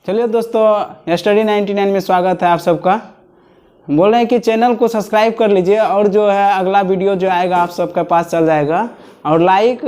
चलिए दोस्तों, स्टडी 99 में स्वागत है आप सबका। बोल रहे हैं कि चैनल को सब्सक्राइब कर लीजिए और जो है अगला वीडियो जो आएगा आप सबके पास चल जाएगा। और लाइक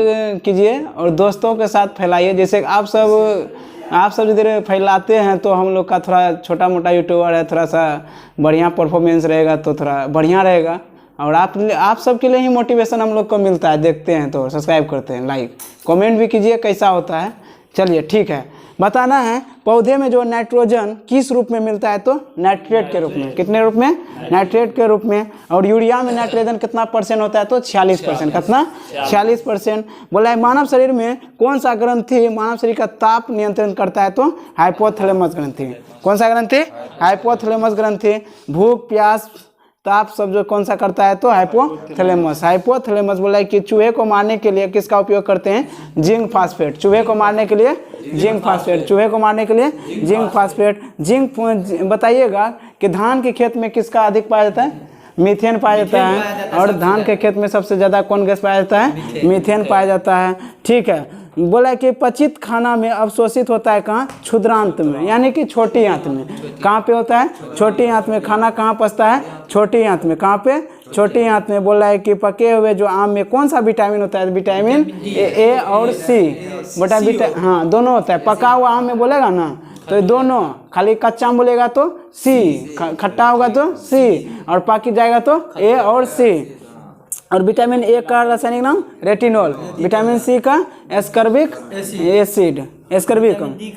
कीजिए और दोस्तों के साथ फैलाइए। जैसे आप सब इधर फैलाते हैं तो हम लोग का थोड़ा छोटा मोटा यूट्यूबर है, थोड़ा सा बढ़िया परफॉर्मेंस रहेगा तो थोड़ा बढ़िया रहेगा। और आप सबके लिए ही मोटिवेशन हम लोग को मिलता है। देखते हैं तो सब्सक्राइब करते हैं, लाइक कमेंट भी कीजिए कैसा होता है। चलिए ठीक है, बताना है पौधे में जो नाइट्रोजन किस रूप में मिलता है, तो नाइट्रेट के रूप में। कितने रूप में? नाइट्रेट के रूप में। और यूरिया में नाइट्रोजन कितना परसेंट होता है, तो 46%। कितना? 46%। बोला है मानव शरीर में कौन सा ग्रंथि मानव शरीर का ताप नियंत्रण करता है, तो हाइपोथैलेमस ग्रंथि। कौन सा ग्रंथि? हाइपोथैलेमस ग्रंथि। भूख प्यास ताप सब जो कौन सा करता है, तो हाइपोथैलेमस। हाइपोथैलेमस बोला है कि चूहे को मारने के लिए किसका उपयोग करते हैं? Zinc phosphate. चूहे को मारने के लिए जिंक फास्फेट। चूहे को मारने के लिए जिंक फास्फेट। जिंक बताइएगा कि धान के खेत में किसका अधिक पाया जाता है? मीथेन पाया जाता है। और धान के खेत में सबसे ज़्यादा कौन गैस पाया जाता है? मीथेन पाया जाता है। ठीक है, बोला कि पचित खाना में अवशोषित होता है कहाँ? क्षुद्रांत में, यानी कि छोटी आंत में। कहाँ पे होता है? छोटी आंत में। खाना कहाँ पचता है? छोटी आंत में। कहाँ पे? छोटी आंत में। बोला है कि पके हुए जो आम में कौन सा विटामिन होता है? विटामिन ए और सी। बेटा हाँ, दोनों होता है। पका हुआ आम में बोलेगा ना तो दोनों, खाली कच्चा आम बोलेगा तो सी, खट्टा होगा तो सी, और पक जाएगा तो ए और सी। और विटामिन ए का रासायनिक नाम रेटिनॉल। विटामिन सी का एस्कर्बिक एसिड। एस्कर्बिक नहीं,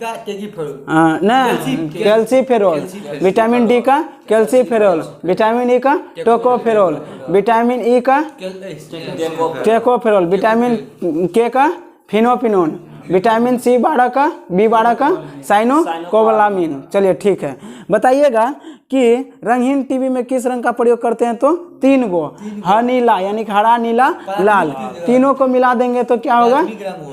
कैल्सीफेरोल। विटामिन डी का कैल्सीफेरोल। विटामिन ई का टोकोफेरोल। विटामिन ई का टेकोफेरोल। विटामिन के का फिनोपिनोन। विटामिन सी 12 का B12 का साइनोकोबालामिन। चलिए ठीक है, बताइएगा कि रंगहीन टीवी में किस रंग का प्रयोग करते हैं, तो 3 गो। नीला यानी कि हरा नीला लाल, तीनों को मिला देंगे तो क्या होगा?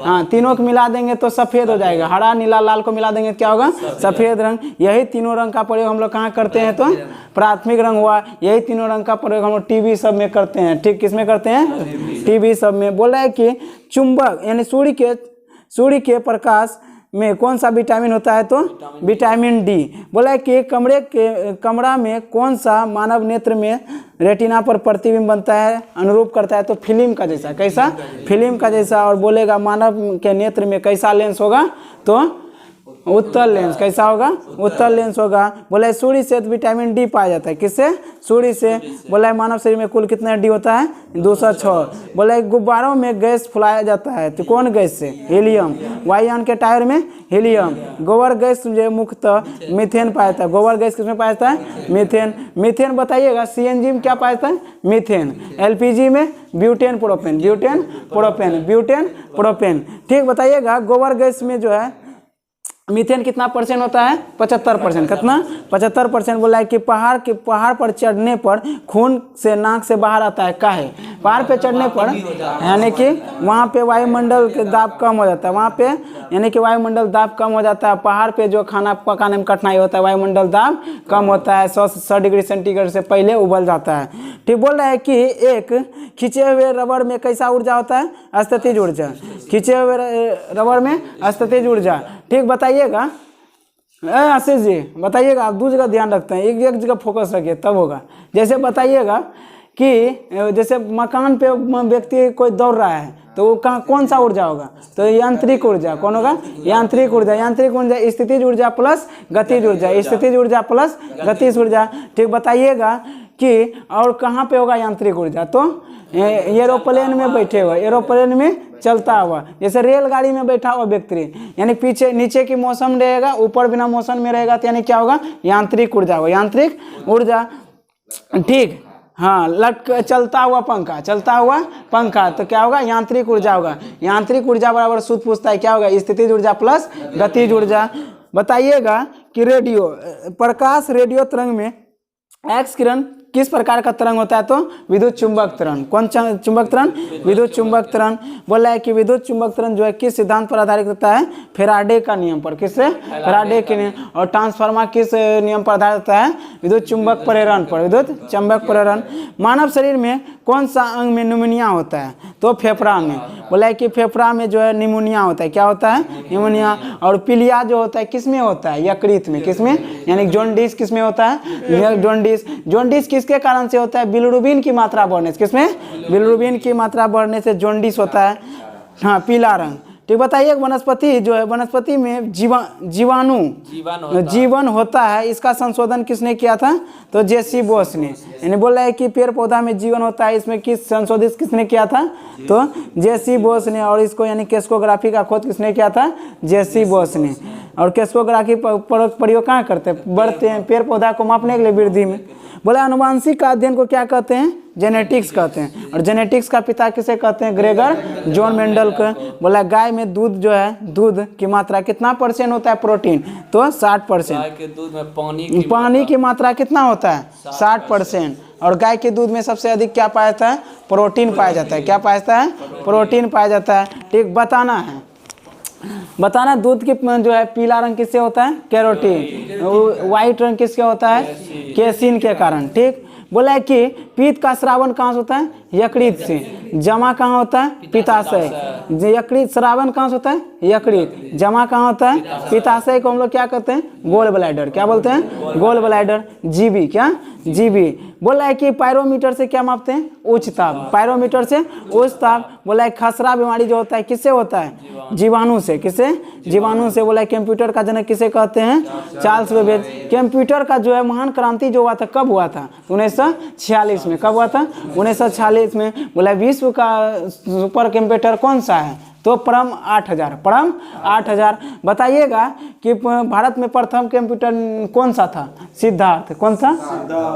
हाँ, तीनों को मिला देंगे तो सफ़ेद हो जाएगा। हरा नीला लाल को मिला देंगे तो क्या होगा? सफ़ेद रंग। यही तीनों रंग का प्रयोग हम लोग कहाँ करते हैं, तो प्राथमिक रंग हुआ। यही तीनों रंग का प्रयोग हम लोग टीवी सब में करते हैं। ठीक, किस में करते हैं? टीवी सब में। बोल रहा है कि चुंबक यानी सूर्य के प्रकाश में कौन सा विटामिन होता है, तो विटामिन डी। बोला है कि कमरा में कौन सा मानव नेत्र में रेटिना पर प्रतिबिंब बनता है, अनुरूप करता है, तो फिल्म का जैसा। कैसा? फिल्म का जैसा। और बोलेगा मानव के नेत्र में कैसा लेंस होगा, तो उत्तल लेंस। कैसा होगा? उत्तल लेंस होगा। बोला है सूर्य से विटामिन डी पाया जाता है। किससे? सूर्य से। बोला है मानव शरीर में कुल कितना डी होता है? 206। बोला है गुब्बारों में गैस फुलाया जाता है, तो कौन गैस से? हीलियम। वायुयान के टायर में हीलियम। गोबर गैस जो मुख्यतः मीथेन पाया जाता है। गोबर गैस किसमें पाया जाता है? मीथेन। मीथेन बताइएगा सीएनजी में क्या पाया जाता है? मीथेन। एलपीजी में butane propane. Butane propane. Butane propane. ठीक, बताइएगा गोबर गैस में जो है मीथेन कितना परसेंट होता है? 75%। कितना? 75%। बोला है कि पहाड़ पर चढ़ने पर खून से नाक से बाहर आता है। काहे? पहाड़ पे चढ़ने पर यानी कि वहाँ पे वायुमंडल के दाब कम हो जाता है। वहाँ पे यानी कि वायुमंडल दाब कम हो जाता है। पहाड़ पे जो खाना पकाने में कठिनाई होता है, वायुमंडल दाब कम होता है। 100 डिग्री सेंटीग्रेड से पहले उबल जाता है। ठीक, बोल रहा है कि एक खींचे हुए रबड़ में कैसा ऊर्जा होता है? अस्थितिज ऊर्जा। खींचे हुए रबड़ में अस्थितिज ऊर्जा। ठीक, बताइएगा आशीष जी, बताइएगा। आप 2 जगह ध्यान रखते हैं, एक जगह फोकस रखिए तब होगा। जैसे बताइएगा कि जैसे मकान पे व्यक्ति कोई दौड़ रहा है तो वो कहाँ कौन सा ऊर्जा होगा, तो यांत्रिक ऊर्जा। कौन होगा? यांत्रिक ऊर्जा। यांत्रिक ऊर्जा स्थितिज ऊर्जा प्लस गतिज ऊर्जा। स्थितिज ऊर्जा प्लस गतिज ऊर्जा। ठीक, बताइएगा कि और कहाँ पे होगा यांत्रिक ऊर्जा, तो एरोप्लेन में बैठे हुए, एरोप्लेन में चलता हुआ। जैसे रेलगाड़ी में बैठा हुआ व्यक्ति, यानी पीछे नीचे की मौसम रहेगा, ऊपर बिना मौसम में रहेगा, तो यानी क्या होगा? यांत्रिक ऊर्जा होगा। यांत्रिक ऊर्जा। ठीक, हाँ, चलता हुआ पंखा। चलता हुआ पंखा तो क्या होगा? यांत्रिक ऊर्जा होगा। यांत्रिक ऊर्जा बराबर सूत्र पूछता है क्या होगा? स्थितिज ऊर्जा प्लस गतिज ऊर्जा। बताइएगा कि प्रकाश रेडियो तरंग में एक्स किरण किस प्रकार का तरंग होता है, तो विद्युत चुंबक तरंग। कौन चुंबक तरंग? विद्युत चुंबक तरंग। बोला है कि विद्युत चुंबक तरंग जो है किस सिद्धांत पर आधारित होता है? फैराडे का नियम पर। किससे? फैराडे के नियम। और ट्रांसफार्मर किस नियम पर आधारित होता है? विद्युत चुंबक प्रेरण पर। विद्युत चुंबक प्रेरण। मानव शरीर में कौन सा अंग में निमोनिया होता है? तो फेफड़ा में। बोला है कि फेफड़ा में जो है निमोनिया होता है। क्या होता है? निमोनिया। और पीलिया जो होता है किस में होता है? यकृत में। किस में? यानी जॉन्डिस किस में होता है? जॉन्डिस। जॉन्डिस किसके कारण से होता है? बिलिरुबिन की मात्रा बढ़ने से। किसमें? बिलिरुबिन की मात्रा बढ़ने से जॉन्डिस होता है। हाँ, पीला रंग। ठीक, बताइए वनस्पति जो है, वनस्पति में जीवाणु जीवन होता है, इसका संशोधन किसने किया था? तो जेसी बोस ने। यानी बोल रहा है कि पेड़ पौधा में जीवन होता है, इसमें किस संशोधित किसने किया था? तो जेसी बोस ने। और इसको यानी केस्कोग्राफी का खोज किसने किया था? जेसी बोस ने। और केस्कोग्राफी प्रयोग कहाँ करते हैं? बढ़ते हैं पेड़ पौधा को मापने के लिए वृद्धि में। बोला अनुवांशिक का अध्ययन को क्या कहते हैं? जेनेटिक्स कहते हैं। और जेनेटिक्स का पिता किसे कहते हैं? ग्रेगर जॉन मेंडल को। बोला गाय में दूध जो है, दूध की मात्रा कितना % होता है? प्रोटीन। तो 60%। गाय के दूध में पानी की मात्रा कितना होता है? 60%। और गाय के दूध में सबसे अधिक क्या पाया जाता है? प्रोटीन पाया जाता है। क्या पाया जाता है? प्रोटीन पाया जाता है। ठीक, बताना दूध की जो है पीला रंग किससे होता है? कैरोटीन। व्हाइट रंग किसके होता है? केसिन के कारण। ठीक, बोला है कि पीत का श्रावण कहाँ से होता है? यकृत से। जमा कहाँ होता है? पित्ताशय। यकृत श्रावण कहाँ से होता है? यकृत। जमा कहाँ होता है? पित्ताशय को हम लोग क्या कहते हैं? Gall bladder. क्या बोलते हैं? Gall bladder. जीबी। क्या? जीबी। बोला है कि पायरोमीटर से क्या मापते हैं? उच्च ताप। पायरोमीटर से उच्च ताप। बोला है खसरा बीमारी जो होता है किससे होता है? जीवाणु से। किससे? जीवाणु से। बोला है कंप्यूटर का जनक किसे कहते हैं? Charles Babbage. कंप्यूटर का जो है महान क्रांति जो हुआ था कब हुआ था? 1946 में। कब हुआ था? 1946 में। बोला विश्व का सुपर कंप्यूटर कौन सा है? तो परम 8000। परम 8000। बताइएगा कि भारत में प्रथम कंप्यूटर कौन सा था? सिद्धार्थ। कौन सा?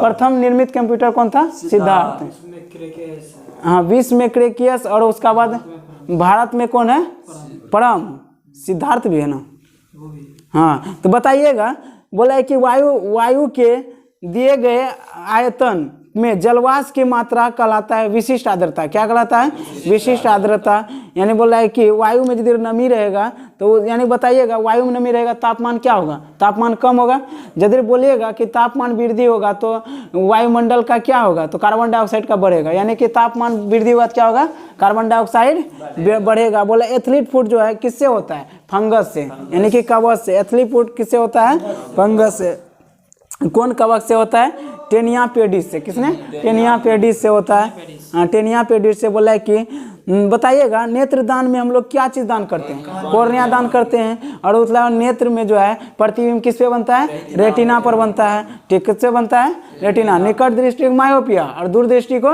प्रथम निर्मित कंप्यूटर कौन था? सिद्धार्थ। हाँ, विश्व में क्रेकियस। और उसका बाद भारत में कौन है? परम। सिद्धार्थ भी है ना? हाँ, तो बताइएगा। बोला है कि वायु के दिए गए आयतन में जलवाष्प की मात्रा कहलाता है विशिष्ट आर्द्रता। क्या कहलाता है? विशिष्ट आर्द्रता। यानी बोल रहा है कि वायु में यदि नमी रहेगा तो यानी बताइएगा वायु में नमी रहेगा तापमान क्या होगा? तापमान कम होगा। यदि बोलिएगा कि तापमान वृद्धि होगा तो वायुमंडल का क्या होगा? तो कार्बन डाइऑक्साइड का बढ़ेगा। यानी कि तापमान वृद्धि होगा तो क्या होगा? कार्बन डाइऑक्साइड बढ़ेगा। बोला एथलीट फूड जो है किससे होता है? फंगस से। यानी कि कवक से। एथलीट फूड किससे होता है? फंगस से। कौन कवक से होता है? टेनिया पेडिस से। किसने? टेनिया पेडिस से होता है। हाँ, टेनिया पेडिस से। बोला है कि बताइएगा नेत्रदान में हम लोग क्या चीज़ दान करते हैं? कॉर्निया दान करते हैं। और उसके नेत्र में जो है प्रतिबिंब किस पे बनता है? रेटिना पर बनता है। ठीक, किससे बनता है? रेटिना। निकट दृष्टि को मायोपिया और दूरदृष्टि को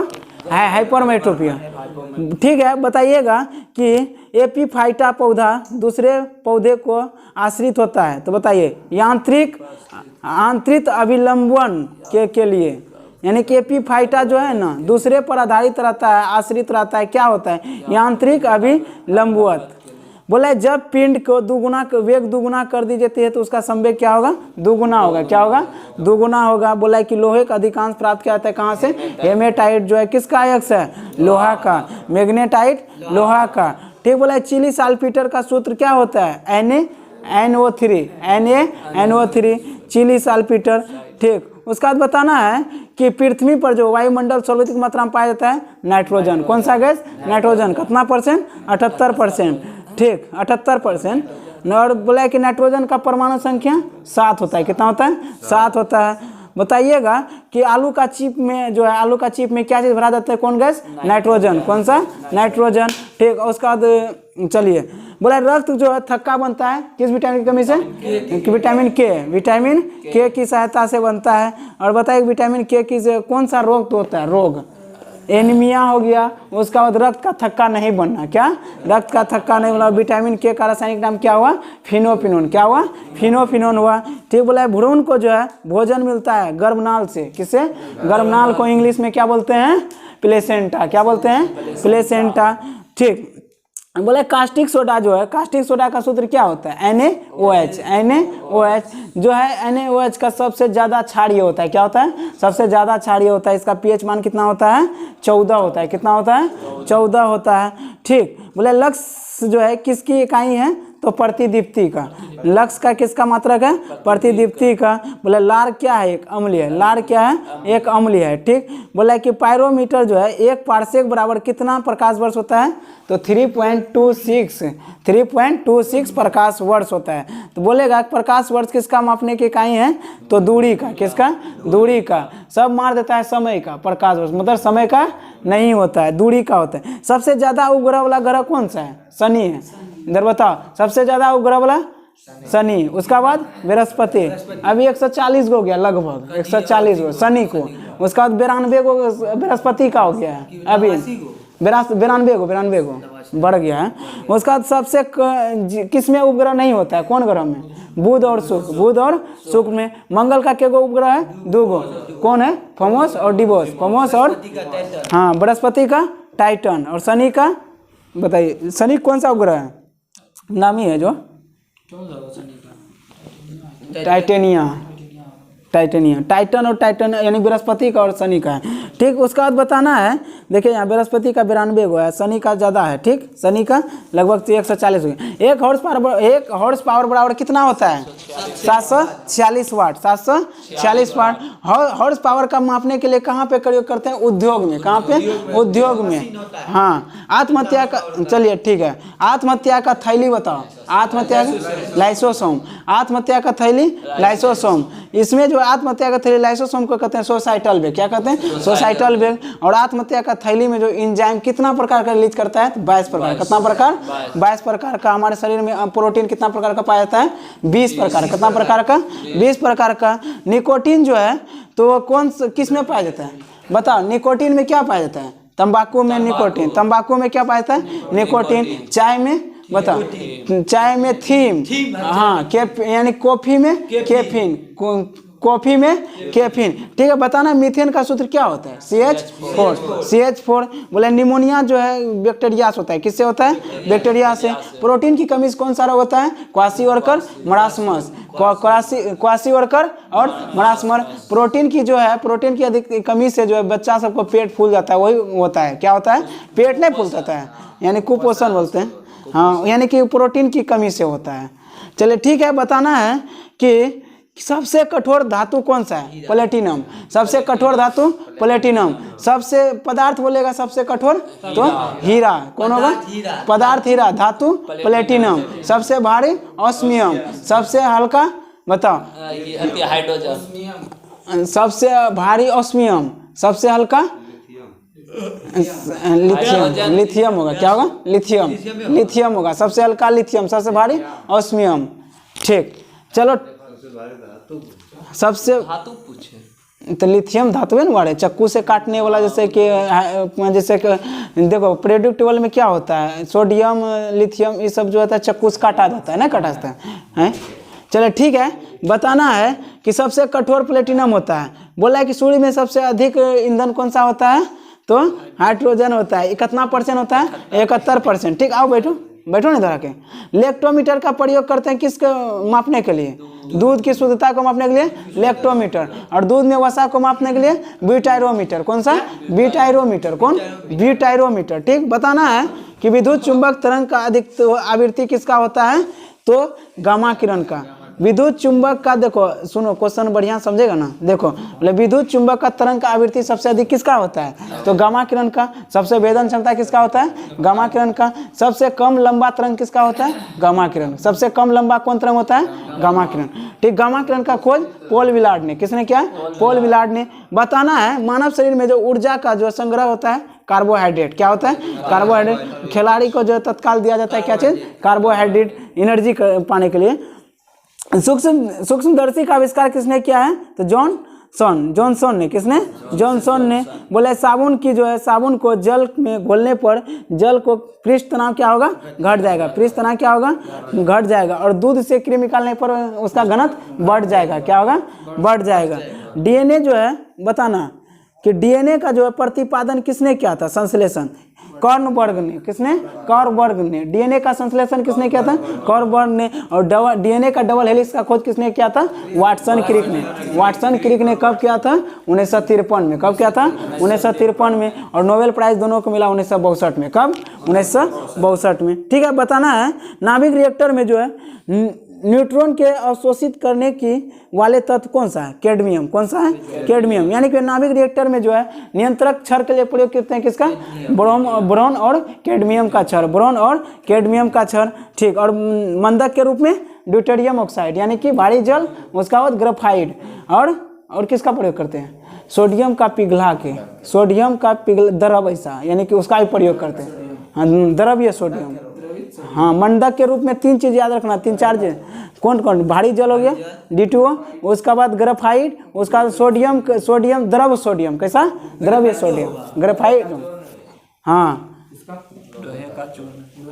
हाइपरमेट्रोपिया। ठीक है, बताइएगा कि एपीफाइटा पौधा दूसरे पौधे को आश्रित होता है। तो बताइए यांत्रिक आंतरिक अभिलंबन के लिए। यानी कि एपीफाइटा जो है ना दूसरे पर आधारित रहता है, आश्रित रहता है। क्या होता है? यांत्रिक अभिलंबवत। बोला है जब पिंड को वेग दुगुना कर दी जाती है तो उसका संवेग क्या होगा? दुगुना होगा। क्या होगा? दुगुना होगा। बोला है कि लोहे का अधिकांश प्राप्त किया जाता है कहाँ से? हेमेटाइट जो है किसका अयस्क है? लोहा का। मैग्नेटाइट लोहा का। ठीक, बोला है चिली साल्फिटर का सूत्र क्या होता है? NaNO3 chilli साल्फिटर। ठीक, उसका बाद बताना है कि पृथ्वी पर जो वायुमंडल सर्वाधिक मात्रा में पाया जाता है नाइट्रोजन। कौन सा गैस? नाइट्रोजन। कितना %? 78%। ठीक, 78%। और बोला कि नाइट्रोजन का परमाणु संख्या 7 होता है। कितना होता है? 7 होता है। बताइएगा कि आलू का चिप में जो है आलू का चिप में क्या चीज़ भरा जाता है? कौन गैस? नाइट्रोजन। कौन सा? नाइट्रोजन। ठीक, उसका बाद चलिए बोला रक्त जो है थक्का बनता है किस विटामिन की कमी से? विटामिन के। विटामिन के की सहायता से बनता है। और बताइए विटामिन के की से कौन सा रोग तो होता है? रोग एनीमिया हो गया। उसका बाद रक्त का थक्का नहीं बनना। क्या? रक्त का थक्का नहीं बनना। विटामिन के का रासायनिक नाम क्या हुआ? फिनोफिनोन। क्या हुआ? फिनोफिनोन हुआ। ठीक, बोला है भ्रूण को जो है भोजन मिलता है गर्भनाल से। किससे? गर्भनाल को इंग्लिश में क्या बोलते हैं? प्लेसेंटा। क्या बोलते हैं? प्लेसेंटा। ठीक, बोले कास्टिक सोडा जो है कास्टिक सोडा का सूत्र क्या होता है? NaOH जो है NaOH का सबसे ज़्यादा क्षारीय होता है। क्या होता है? सबसे ज़्यादा क्षारीय होता है। इसका pH मान कितना होता है? 14 होता है। कितना होता है? 14 होता है। ठीक, बोले लक्स जो है किसकी इकाई है? तो प्रतिदीप्ति का। लक्स का किसका मात्रक है? प्रतिदीप्ति का। बोले लार क्या है? एक अम्लीय है। लार क्या है? एक अम्लीय है। ठीक। बोला कि पायरोमीटर जो है 1 पारसेक बराबर कितना प्रकाश वर्ष होता है? तो 3.26 प्रकाश वर्ष होता है। तो बोलेगा प्रकाश वर्ष किसका मापने की इकाई है? तो दूरी का। किसका? दूरी का। सब मार देता है समय का। प्रकाश वर्ष मतलब समय का नहीं होता है, दूरी का होता है। सबसे ज्यादा उपग्रह वाला ग्रह कौन सा है? शनि है। इधर बताओ, सबसे ज्यादा उपग्रह वाला शनि, उसका बाद बृहस्पति। अभी 140 हो गया, लगभग 140 गो शनि को। उसका बाद 92 गो बृहस्पति का हो गया है। अभी 92 गो बढ़ गया है। उसका बाद सबसे किसमें उपग्रह नहीं होता है? कौन ग्रह में? बुध और शुक्र। बुध और शुक्र में। मंगल का क्या गो उपग्रह है? 2 गो। कौन है? फोमोस और डिवोस। फोमोस और हाँ, बृहस्पति का टाइटन। और शनि का बताइए, शनि कौन सा उपग्रह है? नामी है जो टाइटेनिया। टाइटन और टाइटन यानी बृहस्पति का और शनि का है। ठीक। उसका बाद बताना है, देखिए यहाँ बृहस्पति का 92 गो है, शनि का ज़्यादा है। ठीक। शनि का लगभग 140 हो गया। 1 हॉर्स पावर बराबर कितना होता है? 746 वाट। 746 वाट। हॉर्स पावर का मापने के लिए कहाँ पे प्रयोग करते हैं? उद्योग में। कहाँ पे? उद्योग में। हाँ। आत्महत्या का, चलिए ठीक है, आत्महत्या का थैली बताओ। आत्महत्या का लाइसोसोम। आत्महत्या का थैली लाइसोसोम। इसमें जो आत्महत्या का थैली लाइसोसोम को कहते हैं सोसाइटल वेग। क्या कहते हैं? सोसाइटल वेग। और आत्महत्या का थैली में जो एंजाइम कितना प्रकार का रिलीज करता है? 22 प्रकार। कितना प्रकार? 22 प्रकार का। हमारे शरीर में प्रोटीन कितना प्रकार का पाया जाता है? 20 प्रकार। कितना प्रकार का? 20 प्रकार का। निकोटीन जो है तो कौन किस में पाया जाता है? बताओ, निकोटीन में क्या पाया जाता है? तंबाकू में निकोटीन। तंबाकू में क्या पाया जाता है? निकोटीन। चाय में बताओ, चाय में थीम। हाँ, यानी कॉफी में कैफीन। कॉफी में कैफीन। ठीक है। बताना मीथेन का सूत्र क्या होता है? CH4। बोले निमोनिया जो है बैक्टीरिया से होता है। किससे होता है? बैक्टीरिया से। प्रोटीन की कमी से कौन सा रोग होता है? क्वाशीवर्कर मरासमस। क्वाशीवर्कर और मरासमस। प्रोटीन की जो है, प्रोटीन की अधिक कमी से जो है बच्चा सबको पेट फूल जाता है, वही होता है। क्या होता है? पेट नहीं फूल जाता है, यानी कुपोषण बोलते हैं। हाँ, यानी कि प्रोटीन की कमी से होता है। चलिए ठीक है। बताना है कि सबसे कठोर धातु कौन सा है? प्लेटिनम। सबसे कठोर धातु प्लेटिनम। सबसे पदार्थ बोलेगा सबसे कठोर तो हीरा। कौन होगा? पदार्थ हीरा। धातु प्लेटिनम। सबसे भारी ऑस्मियम। सबसे हल्का बताओ? हाइड्रोजन। सबसे भारी ऑस्मियम। सबसे हल्का लिथियम होगा। क्या होगा? लिथियम होगा। सबसे हल्का लिथियम। सबसे भारी ऑस्मियम। ठीक। चलो, सबसे तो लिथियम धातु है ना वाले, चक्कू से काटने वाला। जैसे कि देखो पीरियोडिक टेबल में क्या होता है? सोडियम, लिथियम, ये सब जो होता है चक्कू से काटा जाता है ना, काटा जाता है। चलो ठीक है। बताना है कि सबसे कठोर प्लेटिनम होता है। बोला है कि सूर्य में सबसे अधिक ईंधन कौन सा होता है? तो हाइड्रोजन होता है। कितना % होता है? 71%। ठीक। आओ बैठो ना इधर आके। लेक्टोमीटर का प्रयोग करते हैं किसको मापने के लिए? दूध की शुद्धता को मापने के लिए लेक्टोमीटर। और दूध में वसा को मापने के लिए ब्यूटाइरोमीटर। कौन सा? ब्यूटाइरोमीटर। कौन? ब्यूटाइरोमीटर। ठीक। बताना है कि विद्युत चुंबक तरंग का अधिक आवृत्ति किसका होता है? तो गामा किरण का। विद्युत चुंबक का, देखो सुनो क्वेश्चन बढ़िया समझेगा ना। देखो बोले विद्युत चुंबक का तरंग का आवृत्ति सबसे अधिक किसका होता है? तो गामा किरण का। सबसे वेदन क्षमता किसका होता है? गामा किरण का। सबसे कम लंबा तरंग किसका होता है? गामा किरण। सबसे कम लंबा कौन तरंग होता है? गामा किरण। ठीक। गामा किरण का खोज पॉल विलार्ड ने। किसने किया? पॉल विलार्ड ने। बताना है मानव शरीर में जो ऊर्जा का जो संग्रह होता है कार्बोहाइड्रेट। क्या होता है? कार्बोहाइड्रेट। खिलाड़ी को जो तत्काल दिया जाता है क्या चीज? कार्बोहाइड्रेट, एनर्जी पाने के लिए। सूक्ष्मदर्शी का आविष्कार किसने किया है? तो जॉनसन ने। किसने? जॉनसन ने। बोले साबुन की जो है, साबुन को जल में घोलने पर जल को पृष्ठ तनाव क्या होगा? घट जाएगा। पृष्ठ तनाव क्या होगा? घट जाएगा। और दूध से क्रीम निकालने पर उसका घनत्व बढ़ जाएगा। क्या होगा? बढ़ जाएगा। डीएनए जो है, बताना कि डीएनए का जो है प्रतिपादन किसने किया था? संश्लेषण कॉर्नबर्ग ने, किसने? कॉर्नबर्ग ने। डीएनए का संश्लेषण किसने किया था? कॉर्नबर्ग ने। और डीएनए का डबल हेलिक्स का खोज किसने किया था? वाटसन क्रिक ने। वाटसन क्रिक ने कब किया था? 1953 में। कब किया था? 1953 में। और नोबेल प्राइज दोनों को मिला 1962 में। कब? 1962 में। ठीक है, बताना है नाभिक रिएक्टर में जो है न्यूट्रॉन के अवशोषित करने की वाले तत्व कौन सा है? कैडमियम। कौन सा है? कैडमियम। यानी कि नाभिक रिएक्टर में जो है नियंत्रक क्षार के लिए प्रयोग करते हैं किसका? बोरॉन और कैडमियम का क्षार। बोरॉन और कैडमियम का क्षार। ठीक। और मंदक के रूप में ड्यूटेरियम ऑक्साइड, यानी कि भारी जल, उसका बाद ग्राफाइट। और किसका प्रयोग करते हैं? सोडियम का पिघला के, सोडियम का द्रव ऐसा, यानी कि उसका भी प्रयोग करते हैं। हाँ, द्रव्य सोडियम। हाँ, मंडक के रूप में 3 चीज याद रखना, 3-4 चीज। कौन कौन? भारी जल हो गया D2O, उसका बाद ग्राफाइट, उसका सोडियम, सोडियम द्रव सोडियम। कैसा? द्रव्य सोडियम, ग्राफाइट। हाँ,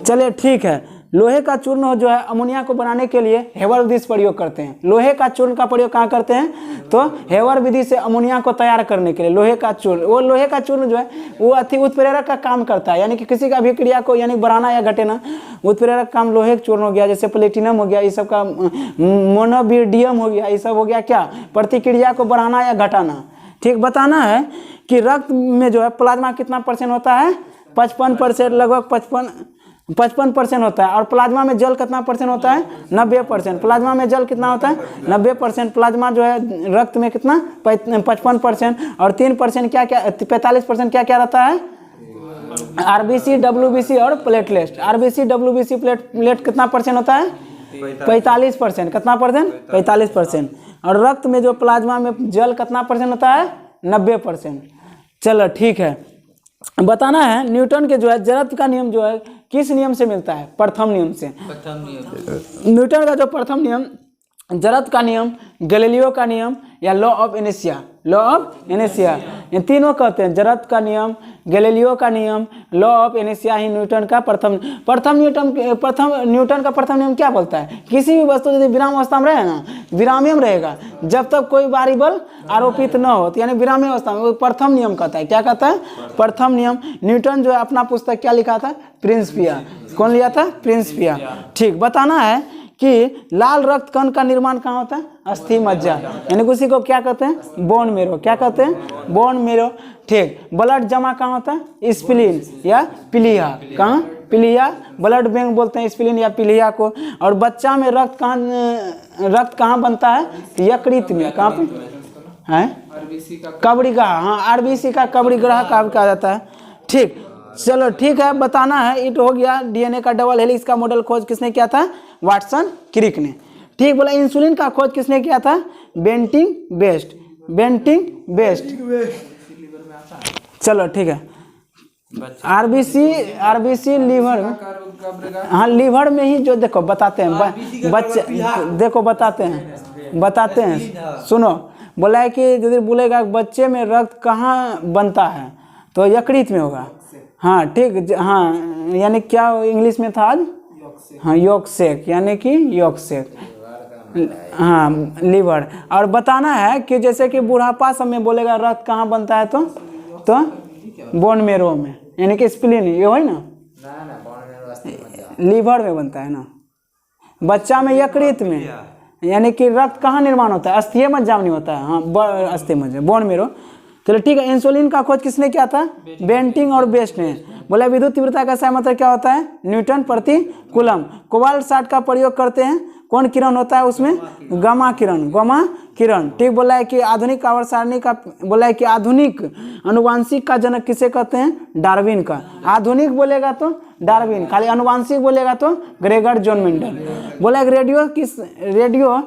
चलिए ठीक है। लोहे का चूर्ण जो है अमोनिया को बनाने के लिए हेवर विधि से प्रयोग करते हैं। लोहे का चूर्ण का प्रयोग कहाँ करते हैं? तो हेवर विधि से अमोनिया को तैयार करने के लिए लोहे का चूर्ण, वो लोहे का चूर्ण जो है वो अति उत्प्रेरक का काम करता है, यानी कि किसी का अभिक्रिया को यानी बढ़ाना या घटेना। उत्प्रेरक काम लोहे का चूर्ण हो गया, जैसे प्लेटिनम हो गया, ये सब का मोनोबिडियम हो गया, ये सब हो गया क्या? प्रतिक्रिया को बढ़ाना या घटाना। ठीक। बताना है कि रक्त में जो है प्लाज्मा कितना % होता है? 55%, लगभग 55% होता है। और प्लाज्मा में जल कितना % होता है? 90%। प्लाज्मा में जल कितना होता है? 90%। प्लाज्मा जो है रक्त में कितना? 55%। और 3% क्या क्या, 45% क्या क्या रहता है? आरबीसी, डब्ल्यूबीसी और प्लेटलेट। आरबीसी, डब्ल्यूबीसी, प्लेट कितना % होता है? 45%। कितना %? 45%। और रक्त में जो प्लाज्मा में जल कितना % होता है? 90%। चलो ठीक है। बताना है न्यूटन के जो है जड़त्व का नियम जो है किस नियम से मिलता है? प्रथम नियम से। न्यूटन का जो प्रथम नियम, जड़त्व का नियम, गैलीलियो का नियम या law of inertia. Law of inertia, ये तीनों कहते हैं। जड़त्व का नियम, गैलीलियो का नियम, law of inertia he Newton का प्रथम न्यूटन का प्रथम नियम क्या बोलता है? किसी भी वस्तु यदि विराम अवस्था में रहे ना, विरामी में रहेगा जब तक कोई बाहरी बल आरोपित न हो, यानी विरामी अवस्था में, वो प्रथम नियम कहता है। क्या कहता है? प्रथम नियम। न्यूटन जो है अपना पुस्तक क्या लिखा था? प्रिंसिपिया। कौन लिया था? प्रिंसिपिया। ठीक। बताना है कि लाल रक्त कण का निर्माण कहाँ होता है? अस्थि मज्जा, यानी उसी को क्या कहते हैं? Bone marrow. क्या कहते हैं? Bone marrow. ठीक। ब्लड जमा कहाँ होता है? स्प्लीन या पिलिया। कहाँ? पिलिया। ब्लड बैंक बोलते हैं स्प्लीन या पिलिया को। और बच्चा में रक्त कहाँ बनता है? यकृत में। कहाँ पे है? कबरी ग्रह। हाँ, आरबीसी का कबरी ग्रह कहा जाता है। ठीक। चलो ठीक है। बताना है इट हो गया। डीएनए का डबल हेलिक्स का मॉडल खोज किसने किया था? वाटसन क्रिक ने। ठीक बोला। इंसुलिन का खोज किसने किया था? Banting Best. Banting Best. चलो ठीक है। RBC liver. हाँ, लीवर में ही जो देखो बताते हैं बच्चे, देखो बताते हैं सुनो। बोला है कि यदि बोलेगा बच्चे में रक्त कहाँ बनता है तो यकृत में होगा। हाँ ठीक। हाँ, यानी क्या इंग्लिश में था आज? हाँ, यॉर्क शेक, यानी कि यॉर्क शेक। हाँ, लीवर। और बताना है कि जैसे कि बुढ़ापा समय बोलेगा रक्त कहाँ बनता है तो बोन मेरो में, यानी कि स्प्लीन, ये हो ना, लीवर में बनता है ना। बच्चा में यकृत में, यानी कि रक्त कहाँ निर्माण होता है? अस्थीय मज्जा में नहीं होता है। हाँ, अस्थीय मज्जा, बोन मेरो। चलो ठीक है। इंसुलिन का खोज किसने किया था? बेंटिंग और बेस्ट ने। बोला विद्युत तीव्रता का सही मतलब क्या होता है? न्यूटन प्रति कूलम। कोबाल्ट 60 का प्रयोग करते हैं। कौन किरण होता है उसमें? गामा किरण। गामा किरण। ठीक। बोला है कि आधुनिक आवर्त सारणी का, बोला है कि आधुनिक अनुवांशिक का जनक किसे कहते हैं? डार्विन का। आधुनिक बोलेगा तो डार्विन, खाली अनुवांशिक बोलेगा तो ग्रेगर जॉन मेंडल। बोला है रेडियो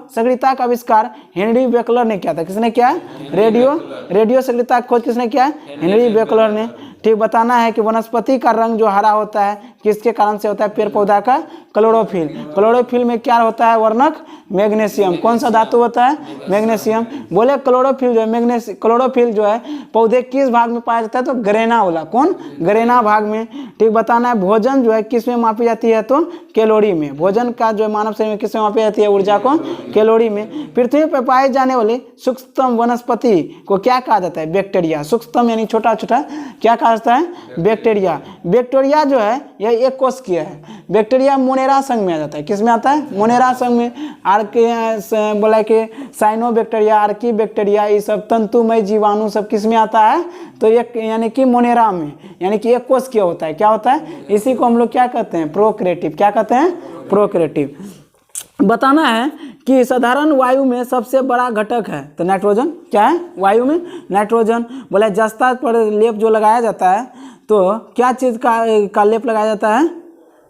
सक्रियता का आविष्कार हेनरी बेकलर ने किया था। किसने किया? रेडियो सक्रियता का खोज किसने किया? हेनरी बेकलर ने। ठीक। बताना है कि वनस्पति का रंग जो हरा होता है किसके कारण से होता है? पेड़ पौधा का क्लोरोफिल। क्लोरोफिल में क्या होता है? वर्णक मैग्नीशियम। कौन सा धातु होता है? मैग्नीशियम। बोले क्लोरोफिल जो है क्लोरोफिल जो है पौधे किस भाग में पाया जाता है? तो गरेना वाला। कौन? गरेना भाग में। ठीक बताना है। भोजन जो है किस में मापी जाती है? तो कैलोरी में। भोजन का जो मानव शरीर में किस में मापी जाती है? ऊर्जा को कैलोरी में। पृथ्वी पर पाए जाने वाले सूक्ष्मतम वनस्पति को क्या कहा जाता है? बैक्टीरिया। सूक्ष्मतम यानी छोटा छोटा क्या कहा जाता है? बैक्टीरिया। बैक्टीरिया जो है यह एक कोशिकीय है। बैक्टीरिया मोनेरा संघ में आ जाता है। किस में आता है? मोनेरा संघ में। बोला कि साइनोबैक्टीरिया, आर्की बैक्टीरिया, ये सब तंतुमय जीवाणु सब किस में आता है? तो एक यानी कि मोनेरा में, यानी कि एक कोशिकीय होता है। क्या होता है? इसी को हम लोग क्या कहते हैं? प्रोक्रिएटिव। क्या कहते हैं? प्रोक्रिएटिव। बताना है कि साधारण वायु में सबसे बड़ा घटक है तो नाइट्रोजन। क्या है? वायु में नाइट्रोजन। बोला जस्ता पर लेप जो लगाया जाता है तो क्या चीज़ का लेप लगाया जाता है?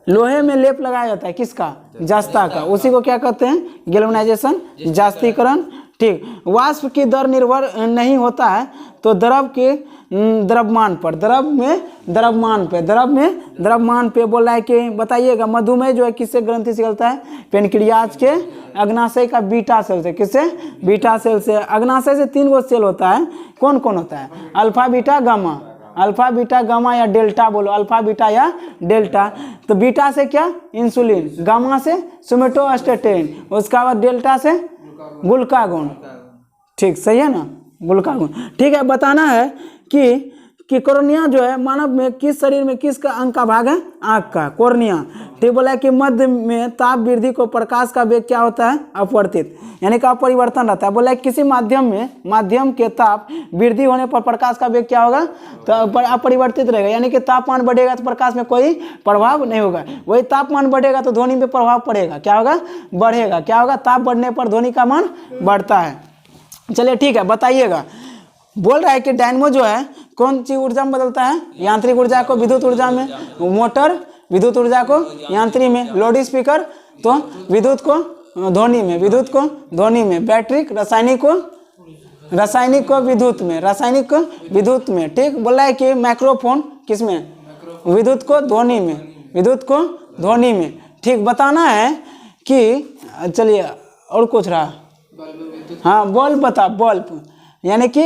लोहे में लेप लगाया जाता है। किसका? जस्ता का। उसी को क्या कहते हैं? गैल्वेनाइजेशन, जास्तीकरण। ठीक। वाष्प की दर निर्भर नहीं होता है तो द्रव के द्रव्यमान पर। द्रव में द्रव्यमान पे बोल रहा है कि बताइएगा मधुमेह जो है किससे ग्रंथि से चलता है? पेनक्रियाज के अग्नाशय का बीटा सेल से। किससे? बीटा सेल से। अग्नाशय से 3 गो सेल होता है। कौन कौन होता है? Alpha beta gamma. Alpha beta gamma या डेल्टा बोलो। अल्फा बीटा या डेल्टा। तो बीटा से क्या? इंसुलिन। गामा से सोमेटोस्टेटिन। उसका बाद डेल्टा से ग्लूकागोन। ठीक सही है ना? ग्लूकागोन। ठीक है। बताना है कि कोर्निया जो है मानव में किस शरीर में किसका अंग का भाग है? आँख का। कोर्निया। ठीक बोला है कि मध्य में ताप वृद्धि को प्रकाश का वेग क्या होता है? अपवर्तित, यानी कि अपरिवर्तन रहता है। बोला है किसी माध्यम के ताप वृद्धि होने पर प्रकाश का वेग क्या होगा? तो अपरिवर्तित रहेगा, यानी कि तापमान बढ़ेगा तो प्रकाश में कोई प्रभाव नहीं होगा। वही तापमान बढ़ेगा तो ध्वनि पे प्रभाव पड़ेगा। क्या होगा? बढ़ेगा। क्या होगा? ताप बढ़ने पर ध्वनि का मान बढ़ता है। चलिए ठीक है। बताइएगा बोल रहा है कि डायनमो जो है कौन सी ऊर्जा में बदलता है? यांत्रिक ऊर्जा को विद्युत ऊर्जा में। मोटर विद्युत ऊर्जा को यांत्रिक में। लाउड स्पीकर तो विद्युत को ध्वनि में। विद्युत को ध्वनि में। बैटरी रासायनिक को विद्युत में। रासायनिक को विद्युत में। ठीक बोला है कि माइक्रोफोन किस में? विद्युत को ध्वनि में। विद्युत को ध्वनि में। ठीक बताना है कि चलिए और कुछ रहा। हाँ बल्ब बता। बल्ब यानी कि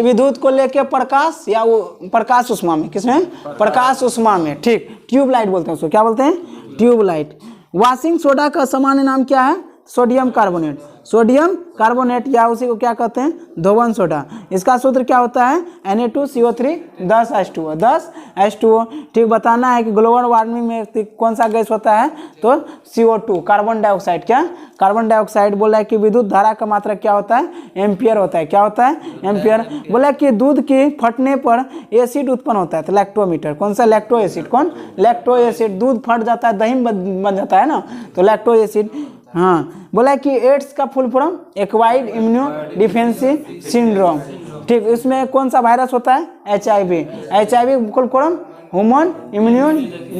विद्युत को लेके प्रकाश या वो प्रकाश उष्मा में। किसमें? प्रकाश उष्मा में। ठीक। ट्यूबलाइट बोलते हैं उसको। क्या बोलते हैं? ट्यूबलाइट। वॉशिंग सोडा का सामान्य नाम क्या है? Sodium carbonate. सोडियम कार्बोनेट या उसी को क्या कहते हैं? धोवन सोडा। इसका सूत्र क्या होता है? Na2CO3 10H2O। 10H2O। ठीक बताना है कि ग्लोबल वार्मिंग में कौन सा गैस होता है? तो CO2 कार्बन डाइऑक्साइड। क्या? Carbon dioxide. बोला है कि विद्युत धारा का मात्रा क्या होता है? एम्पियर होता है। क्या होता है? एम्पियर। बोला कि दूध की फटने पर एसिड उत्पन्न होता है तो लैक्टोमीटर। कौन सा? Lacto acid. कौन? Lacto acid. दूध फट जाता है, दही बन जाता है ना, तो लैक्टो एसिड। हाँ बोला कि एड्स का full form acquired immuno डिफेंसी syndrome. ठीक। इसमें कौन सा वायरस होता है? HIV। HIV full form human immuno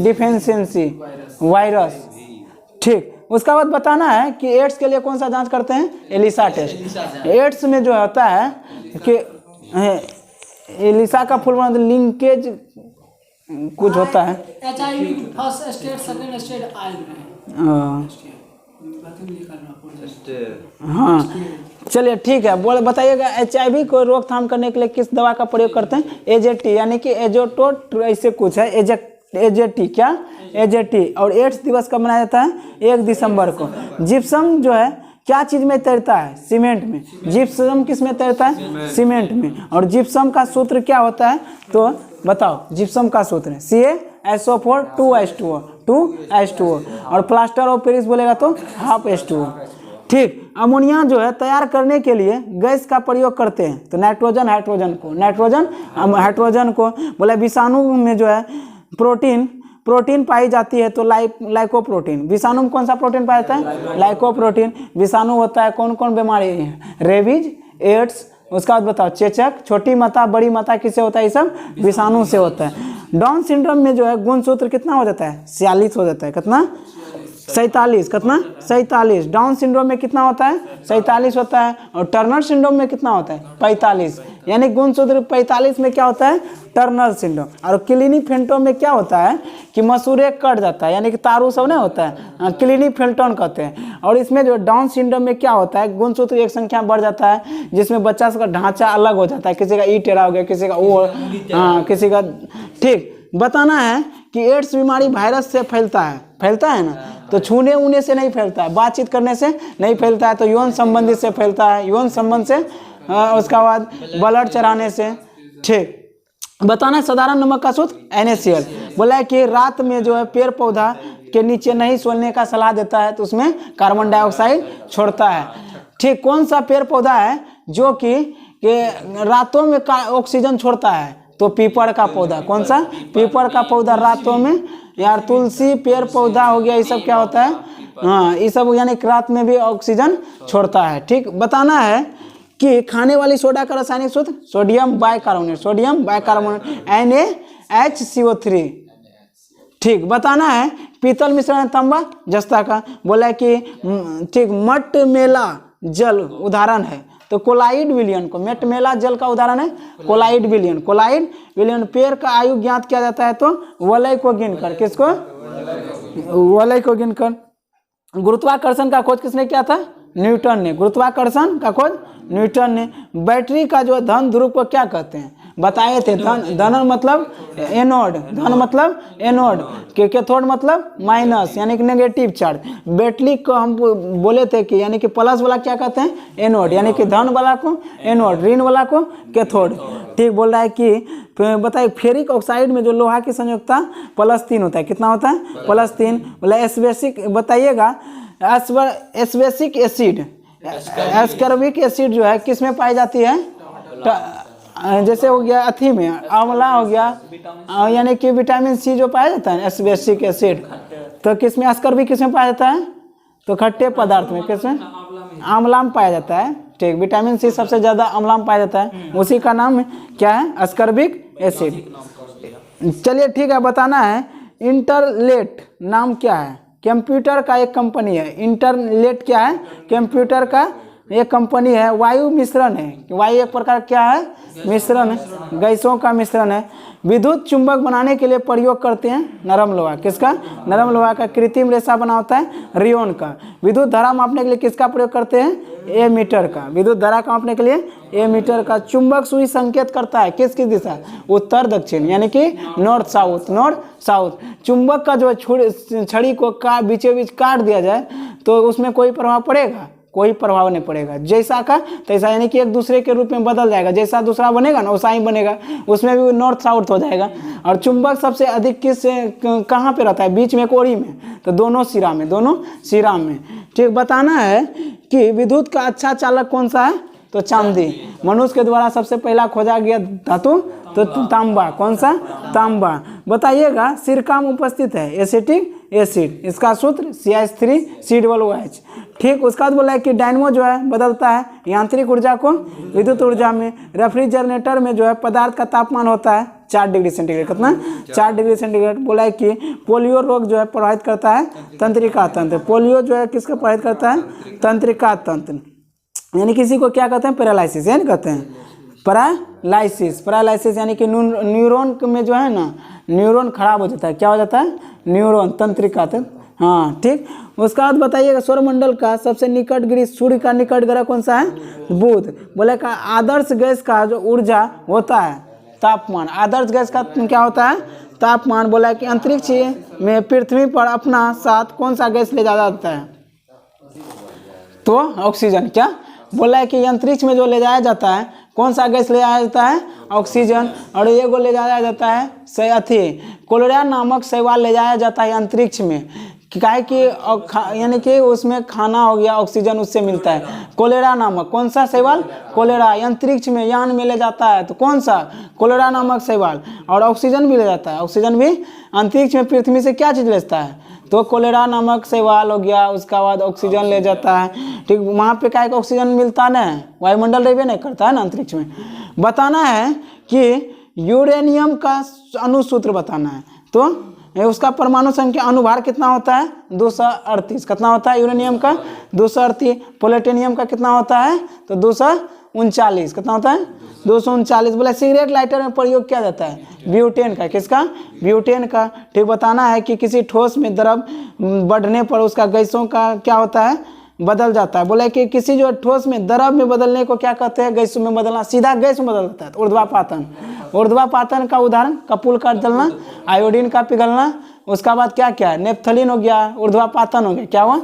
डिफेंसी virus. ठीक। उसका बाद बताना है कि एड्स के लिए कौन सा जांच करते हैं? Elisa test. एड्स में जो होता है कि एलिसा का फुल फॉर्म लिंकेज कुछ होता है। HIV first stage, second stage iron. हाँ चलिए ठीक है। बोल बताइएगा HIV को रोकथाम करने के लिए किस दवा का प्रयोग करते हैं? AZT यानी कि एजोटोट ऐसे कुछ है। AZT। क्या? AZT। और एड्स दिवस कब मनाया जाता है? 1 दिसंबर को। जिप्सम जो है क्या चीज में तैरता है? सीमेंट में। जिप्सम किस में तैरता है? सीमेंट में। और जिप्सम का सूत्र क्या होता है? तो बताओ जिप्सम का सूत्र है CaSO4 2H2O 2H2O। और प्लास्टर ऑफ पेरिस बोलेगा तो हाफ H2O। ठीक। अमोनिया जो है तैयार करने के लिए गैस का प्रयोग करते हैं तो नाइट्रोजन हाइड्रोजन को। बोला विषाणु में जो है प्रोटीन पाई जाती है तो लाइकोप्रोटीन। विषाणु में कौन सा प्रोटीन पाया जाता है? लाइकोप्रोटीन। विषाणु होता है कौन कौन बीमारी है? Rabies, AIDS. उसका बाद बताओ चेचक, छोटी माता, बड़ी माता किससे होता है? ये सब विषाणु से होता है। डाउन सिंड्रोम में जो है गुणसूत्र कितना हो जाता है? 46 हो जाता है। कितना? 47, कितना 47। डाउन सिंड्रोम में कितना होता है 47 होता है। और टर्नर सिंड्रोम में कितना होता है 45। यानी गुणसूत्र 45 में क्या होता है टर्नर सिंड्रोम। और क्लिनीफेल्टन में क्या होता है कि मसूरे कट जाता है, यानी कि तारू सब नहीं होता है, क्लिनीफेल्टन कहते हैं। और इसमें जो डाउन सिंड्रोम में क्या होता है गुणसूत्र एक संख्या बढ़ जाता है, जिसमें बच्चा का ढांचा अलग हो जाता है, किसी का ई टेढ़ा हो गया, किसी का वो, हाँ किसी का। ठीक, बताना है कि एड्स बीमारी वायरस से फैलता है ना, तो छूने ऊने से नहीं फैलता है, बातचीत करने से नहीं फैलता है, तो यौन संबंधी से फैलता है, यौन संबंध से, उसका बाद ब्लड चढ़ाने से। ठीक, बताना है साधारण नमक का सूत्र NaCl। बोला है कि रात में जो है पेड़ पौधा के नीचे नहीं सोने का सलाह देता है, तो उसमें कार्बन डाइऑक्साइड छोड़ता है। ठीक, कौन सा पेड़ पौधा है जो कि रातों में ऑक्सीजन छोड़ता है, तो पीपल का पौधा। कौन सा पीपल का पौधा रातों में, यार तुलसी पेड़ पौधा हो गया, ये सब क्या होता है, हाँ ये सब यानी रात में भी ऑक्सीजन छोड़ता है। ठीक, बताना है कि खाने वाली सोडा का रासायनिक सूत्र sodium bicarbonate, sodium bicarbonate NaHCO3। ठीक, बताना है पीतल मिश्रण तांबा जस्ता का। बोला है कि ठीक मट मेला जल उदाहरण है, तो कोलाइड विलियन को, मेट मेला जल का उदाहरण है कोलाइड विलियन। कोलाइड विलियन पेड़ का आयु ज्ञात किया जाता है तो वलय को गिनकर, किसको वलय को गिनकर। गुरुत्वाकर्षण का खोज किसने किया था न्यूटन ने, गुरुत्वाकर्षण का खोज न्यूटन ने। बैटरी का जो धन ध्रुव को क्या कहते हैं बताए थे, धन मतलब एनोड, धन मतलब एनोड, कैथोड मतलब माइनस यानी कि नेगेटिव चार्ज। बैटरी को हम बोले थे कि यानी कि प्लस वाला क्या कहते हैं एनोड, यानी कि धन वाला को एनोड, ऋण वाला को कैथोड। ठीक, बोल रहा है कि बताइए फेरिक ऑक्साइड में जो लोहा की संयोजकता +3 होता है, कितना होता है +3। बोला एस्बेसिक, बताइएगा एस्बेसिक एसिड, एस्कर्बिक एसिड जो है किस में पाई जाती है, जैसे हो गया अथी में आंवला हो गया, यानी कि विटामिन सी जो पाया जाता है एस्बेसिक एसिड, तो किस में एस्कर्बिक किस में पाया जाता है, तो खट्टे पदार्थ में, किस में आंवला में पाया जाता है। ठीक, विटामिन सी सबसे ज़्यादा आंवला में पाया जाता है, उसी का नाम क्या है एस्कर्बिक एसिड। चलिए ठीक है, बताना है इंटरलेट नाम क्या है, कंप्यूटर का एक कंपनी है। इंटरलेट क्या है कंप्यूटर का एक कंपनी है। वायु मिश्रण है, वायु एक प्रकार क्या है मिश्रण है, गैसों का मिश्रण है। विद्युत चुंबक बनाने के लिए प्रयोग करते हैं नरम लोहा, किसका नरम लोहा का। कृत्रिम रेशा बना होता है रियोन का। विद्युत धारा मापने के लिए किसका प्रयोग करते हैं एमीटर का, विद्युत धारा का मापने के लिए एमीटर का। चुंबक सुई संकेत करता है किस किस दिशा, उत्तर दक्षिण यानी कि नॉर्थ साउथ, नॉर्थ साउथ। चुंबक का जो छड़ी को बीचों बीच काट दिया जाए तो उसमें कोई प्रभाव पड़ेगा, कोई प्रभाव नहीं पड़ेगा, जैसा का तैसा, यानी कि एक दूसरे के रूप में बदल जाएगा, जैसा दूसरा बनेगा ना वैसा ही बनेगा, उसमें भी नॉर्थ साउथ हो जाएगा। और चुंबक सबसे अधिक किस कहाँ पे रहता है, बीच में कोड़ी में, तो दोनों सिरा में, दोनों सिरा में। ठीक, बताना है कि विद्युत का अच्छा चालक कौन सा है, तो चांदी। मनुष्य के द्वारा सबसे पहला खोजा गया धातु तो तांबा, कौन सा तांबा। बताइएगा सिरका में उपस्थित है एसिटिक एसिड, इसका सूत्र CH3COOH। ठीक, उसका बाद बोला है कि डायनमो जो है बदलता है यांत्रिक ऊर्जा को विद्युत ऊर्जा में। रेफ्रिजरेटर में जो है पदार्थ का तापमान होता है 4 डिग्री सेंटीग्रेड, कितना 4 डिग्री सेंटीग्रेड। बोला है कि पोलियो रोग जो है प्रभावित करता है तंत्रिका तंत्र। पोलियो जो है किसका प्रभावित करता है तंत्रिका तंत्र, यानी किसी को क्या कहते हैं पैरालाइसिस, यानी कहते हैं पैरालाइसिस। पैरालाइसिस यानी कि न्यूरॉन में जो है ना न्यूरॉन खराब हो जाता है, क्या हो जाता है न्यूरॉन, तंत्रिका तंत्र। हाँ ठीक, उसका बाद बताइएगा सौरमंडल का सबसे निकट ग्रह, सूर्य का निकट ग्रह कौन सा है बुध। बोले का आदर्श गैस का जो ऊर्जा होता है तापमान, आदर्श गैस का क्या होता है तापमान। बोला कि अंतरिक्ष में पृथ्वी पर अपना साथ कौन सा गैस ले जाया जाता है, तो ऑक्सीजन। क्या बोला है कि अंतरिक्ष में जो ले जाया जाता है कौन सा गैस ले जाया जाता है ऑक्सीजन। और ये को ले जाया जाता है कोलेरा नामक शैवाल ले जाया जाता है अंतरिक्ष में, काहे कि यानी कि उसमें खाना हो गया, ऑक्सीजन उससे मिलता है। कोलेरा नामक कौन सा शैवाल, कोलेरा अंतरिक्ष में यान में ले जाता है, तो कौन सा कोलेरा नामक शैवाल। और ऑक्सीजन भी ले जाता है, ऑक्सीजन भी अंतरिक्ष में पृथ्वी से क्या चीज़ लेता है, तो कोलेरा नामक शैवाल हो गया। उसका बाद ऑक्सीजन ले जाता है। ठीक, वहाँ पे क्या ऑक्सीजन मिलता नहीं, वायुमंडल रहबे नहीं करता है ना अंतरिक्ष में। बताना है कि यूरेनियम का अणुसूत्र बताना है, तो ये उसका परमाणु संख्या अनुभार कितना होता है 238। कितना होता है यूरेनियम का 238। प्लूटोनियम का कितना होता है तो 239। कितना होता है 239। बोला सिगरेट लाइटर में प्रयोग किया जाता है ब्यूटेन का। किसका ब्यूटेन का। ठीक बताना है कि किसी ठोस में द्रव बढ़ने पर उसका गैसों का क्या होता है बदल जाता है। बोला कि किसी जो ठोस में द्रव में बदलने को क्या कहते हैं गैस में बदलना। सीधा गैस में बदल जाता है तो ऊर्ध्वापातन। ऊर्ध्वापातन का उदाहरण कपूल का जलना, आयोडीन का पिघलना। उसका बाद क्या क्या है नेप्थलीन हो गया, ऊर्ध्वापातन हो गया। क्या हुआ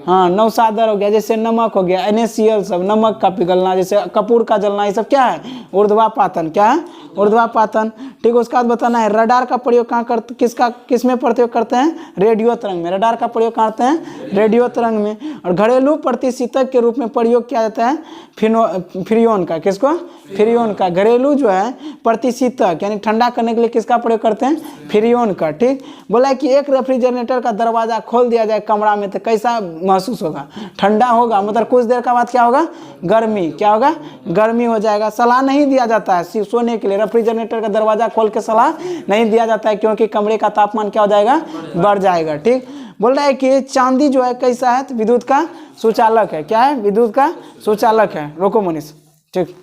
हाँ नवसादर हो गया, जैसे नमक हो गया NaCl सब, नमक का पिघलना, जैसे कपूर का जलना, ये सब क्या है ऊर्ध्वापातन। क्या है ऊर्ध्वापातन। ठीक उसका बाद बताना है रडार का प्रयोग कहाँ करते किस में प्रयोग करते हैं रेडियो तरंग में। रडार का प्रयोग करते हैं रेडियो तरंग में। और घरेलू प्रतिशीतक के रूप में प्रयोग किया जाता है फ्रियोन का। किसको फ्रियोन का। घरेलू जो है प्रतिशीतक यानी ठंडा करने के लिए किसका प्रयोग करते हैं फ्रियोन का। ठीक बोला कि एक रेफ्रिजरेटर का दरवाजा खोल दिया जाए कमरा में तो कैसा महसूस होगा ठंडा होगा, मतलब कुछ देर का बाद क्या होगा गर्मी। क्या होगा गर्मी हो जाएगा। सलाह नहीं दिया जाता है सोने के लिए रेफ्रिजरेटर का दरवाजा खोल के सलाह नहीं दिया जाता है क्योंकि कमरे का तापमान क्या हो जाएगा बढ़ जाएगा। ठीक बोल रहा है कि चांदी जो है कैसा है तो विद्युत का सुचालक है। क्या है विद्युत का सुचालक है। रोको मनीष। ठीक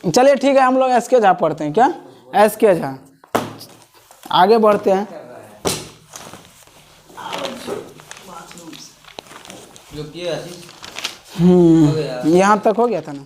चलिए ठीक है हम लोग एसके झा पढ़ते हैं। क्या एसके झा आगे बढ़ते हैं। यहाँ तक हो गया था ना।